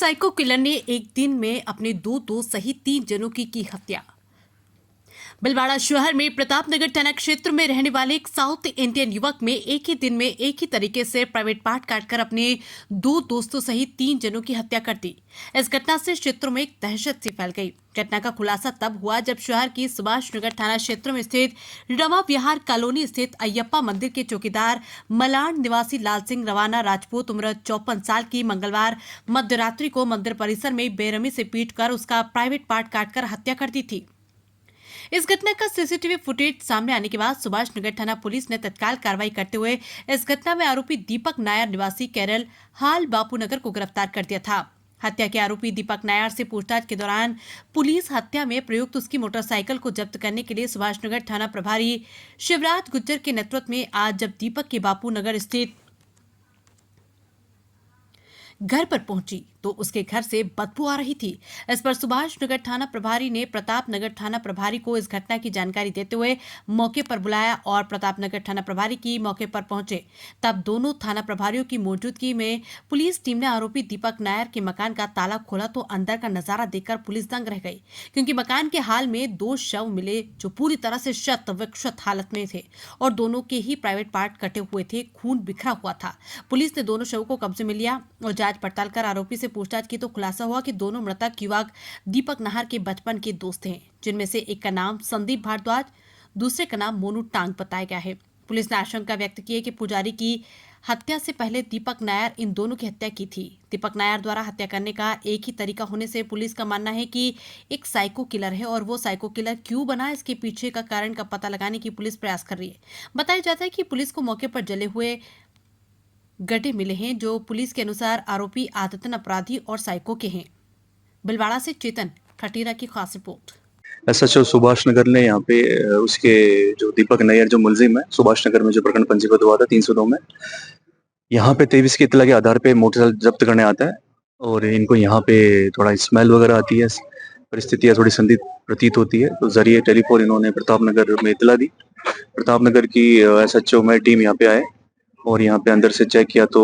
Psycho killer ने एक दिन में अपने दो दोस्त सहित 3 जनों की हत्या। बिलवाड़ा शहर में प्रतापनगर थाना क्षेत्र में रहने वाले एक साउथ इंडियन युवक में एक ही दिन में एक ही तरीके से प्राइवेट पार्ट काटकर अपने 2 दोस्तों सहित 3 जनों की हत्या कर दी। इस घटना से क्षेत्र में एक दहशत सी फैल गई। घटना का खुलासा तब हुआ जब शहर की सुभाष नगर थाना क्षेत्र में स्थित रवा विहार कॉलोनी स्थित अयप्पा मंदिर के चौकीदार मलाड निवासी लाल सिंह रवाना राजपूत उम्र 54 साल की मंगलवार मध्यरात्रि को मंदिर परिसर में बेरहमी से पीटकर उसका प्राइवेट पार्ट काटकर हत्या कर दी थी। इस घटना का सीसीटीवी फुटेज सामने आने के बाद सुभाष नगर थाना पुलिस ने तत्काल कार्रवाई करते हुए इस घटना में आरोपी दीपक नायर निवासी केरल हाल बापू नगर को गिरफ्तार कर दिया था। हत्या के आरोपी दीपक नायर से पूछताछ के दौरान पुलिस हत्या में प्रयुक्त उसकी मोटरसाइकिल को जब्त करने के लिए सुभाष नगर थाना प्रभारी शिवराज गुज्जर के नेतृत्व में आज जब दीपक के बापू नगर स्थित घर पर पहुंची तो उसके घर से बदबू आ रही थी। इस पर सुभाष नगर थाना प्रभारी ने प्रताप नगर थाना प्रभारी को इस घटना की जानकारी देते हुए मौके पर बुलाया और प्रताप नगर थाना प्रभारी की मौके पर पहुंचे। तब दोनों थाना प्रभारियों की मौजूदगी में पुलिस टीम ने आरोपी दीपक नायर के मकान का ताला खोला तो अंदर का नजारा देखकर पुलिस दंग रह गई, क्योंकि मकान के हाल में 2 शव मिले जो पूरी तरह से शत विक्षत हालत में थे और दोनों के ही प्राइवेट पार्ट कटे हुए थे, खून बिखरा हुआ था। पुलिस ने दोनों शवों को कब्जे में लिया और जांच पड़ताल कर आरोपी से पूछताछ की तो खुलासा हुआ कि दोनों मृतक युवक दीपक नाहर के बचपन के दोस्त हैं, जिनमें से एक का नाम संदीप भारद्वाज, दूसरे का नाम मोनू टांग बताया गया है। पुलिस ने आशंका व्यक्त की है कि पुजारी की हत्या से पहले दीपक नायर इन दोनों की हत्या की थी। दीपक नायर द्वारा हत्या करने का एक ही तरीका होने से पुलिस का मानना है कि एक साइको किलर है और वो साइको किलर क्यों बना, इसके पीछे का कारण का पता लगाने की पुलिस प्रयास कर रही है। बताया जाता है कि पुलिस को मौके पर जले हुए गड्ढे मिले हैं जो पुलिस के अनुसार आरोपी आदतन अपराधी और साइको के हैं। बिलवाड़ा से चेतन खटीरा की खास रिपोर्ट। एसएचओ सुभाष नगर ने यहाँ पे उसके जो दीपक नायर जो मुलजिम है सुभाष नगर में जो प्रकरण पंजीबद्ध हुआ था 302 में, यहाँ पे 23 की इत्तला के आधार पे मोटरसाइकिल जब्त करने आता है और इनको यहाँ पे थोड़ा स्मेल वगैरह आती है, परिस्थितियाँ थोड़ी संदिग्ध प्रतीत होती है, तो जरिए टेलीफोन इन्होंने प्रताप नगर में इत्तला दी। प्रताप नगर की एसएचओ में टीम यहाँ पे आए और यहाँ पे अंदर से चेक किया तो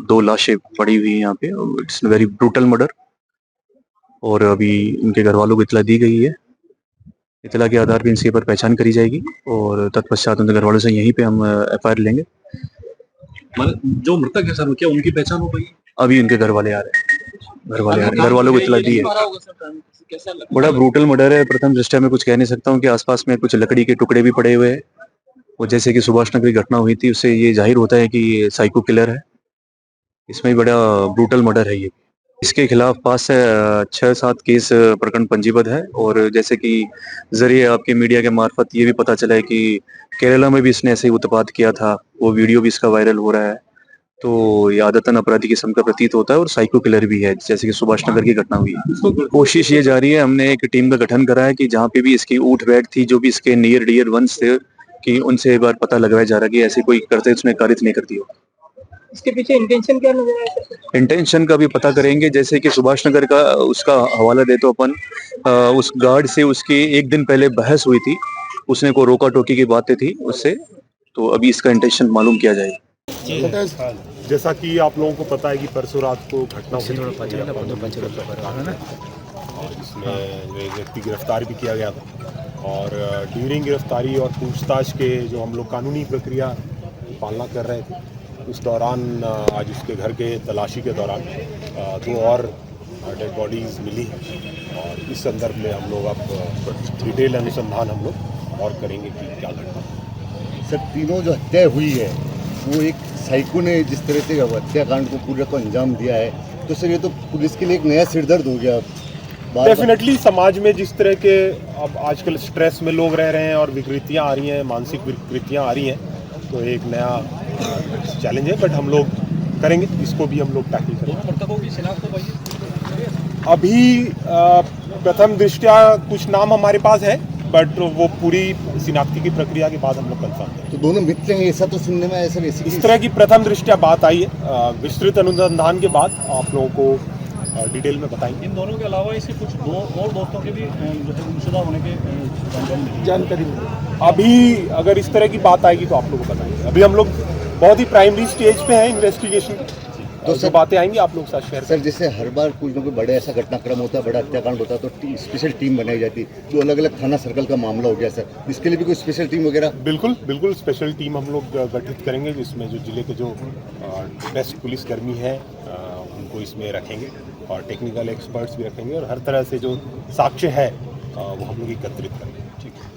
2 लाशें पड़ी हुई हैं यहाँ पे। इट्स वेरी ब्रूटल मर्डर और अभी इनके घर वालों को इत्तला दी गई है। इत्तला के आधार पर इनके पर पहचान करी जाएगी और तत्पश्चात उनके घर वालों से यहीं पे हम एफआईआर लेंगे। जो मृतक है सर, क्या उनकी पहचान हो पाई? अभी उनके घर वाले आ रहे हैं, घर वालों को इत्तला दी है। बड़ा ब्रूटल मर्डर है। प्रथम दृष्टया में कुछ कह नहीं सकता हूँ कि आसपास में कुछ लकड़ी के टुकड़े भी पड़े हुए हैं और जैसे कि सुभाष नगर की घटना हुई थी उससे ये जाहिर होता है कि ये साइको किलर है। इसमें बड़ा ब्रूटल मर्डर है ये। इसके खिलाफ 5 से 6-7 केस प्रकरण पंजीबद्ध है और जैसे कि जरिए आपके मीडिया के मार्फत ये भी पता चला है कि केरला में भी इसने ऐसे ही उत्पात किया था, वो वीडियो भी इसका वायरल हो रहा है। तो ये आदतन अपराधी किस्म का प्रतीत होता है और साइको किलर भी है, जैसे कि सुभाष नगर की घटना हुई है। कोशिश ये जारी है, हमने एक टीम का गठन करा है कि जहाँ पे भी इसकी ऊठ बैठ थी, जो भी इसके नियर डियर वंश थे, कि उनसे एक बार पता लगाया जा रहा है कि ऐसे कोई करते उसने कारित नहीं करती हो। इसके पीछे इंटेंशन क्या नजर आया सर? इंटेंशन का भी पता करेंगे। जैसे कि सुभाष नगर का उसका हवाला दे तो अपन उस गार्ड से उसकी एक दिन पहले बहस हुई थी, उसने को रोका टोकी की बातें थी उससे, तो अभी इसका इंटेंशन मालूम किया जाएगा। जैसा कि आप लोगों को पता है कि परसों रात को घटना हुई और इसमें एक व्यक्ति गिरफ्तार भी किया गया था और ड्यूरिंग गिरफ्तारी और पूछताछ के जो हम लोग कानूनी प्रक्रिया की पालना कर रहे थे, उस दौरान आज उसके घर के तलाशी के दौरान 2 और डेड बॉडीज मिली और इस संदर्भ में हम लोग अब डिटेल अनुसंधान हम लोग और करेंगे कि क्या घटना। सर, तीनों जो हत्या हुई है वो एक साइको ने जिस तरह से हत्याकांड को पूरे को अंजाम दिया है, तो सर ये तो पुलिस के लिए एक नया सिरदर्द हो गया। डेफिनेटली समाज में जिस तरह के अब आजकल स्ट्रेस में लोग रह रहे हैं और विकृतियाँ आ रही हैं, मानसिक विकृतियाँ आ रही हैं, तो एक नया चैलेंज है, बट हम लोग करेंगे, इसको भी हम लोग टैकल करेंगे। मृतकों की शिनाख्त हो पाई? अभी प्रथम दृष्टया कुछ नाम हमारे पास है, बट वो पूरी शिनाख्ती की प्रक्रिया के बाद हम लोग कंफर्म करेंगे। तो दोनों मित्र हैं ऐसा तो सुनने में ऐसा इस तरह की प्रथम दृष्टया बात आई है। विस्तृत अनुसंधान के बाद आप लोगों को डिटेल में बताएंगे। इन दोनों के अलावा इसके कुछ 2 और दोस्तों के भी जो है गुमशुदा होने के जानकारी अभी अगर इस तरह की बात आएगी तो आप लोगों को बताएंगे। अभी हम लोग बहुत ही प्राइमरी स्टेज पे हैं इन्वेस्टिगेशन की, तो जो सर- बातें आएंगी आप लोग के साथ शेयर सर जैसे हर बार कुछ ना कोई बड़े ऐसा घटनाक्रम होता है, बड़ा हत्याकांड होता है, तो स्पेशल टीम बनाई जाती है। तो अलग अलग थाना सर्कल का मामला हो गया सर, इसके लिए भी कोई स्पेशल टीम वगैरह? बिल्कुल बिल्कुल स्पेशल टीम हम लोग गठित करेंगे, जिसमें जो जिले के जो बेस्ट पुलिसकर्मी हैं उनको इसमें रखेंगे और टेक्निकल एक्सपर्ट्स भी रखेंगे और हर तरह से जो साक्ष्य है वो हम लोग एकत्रित करेंगे। ठीक है।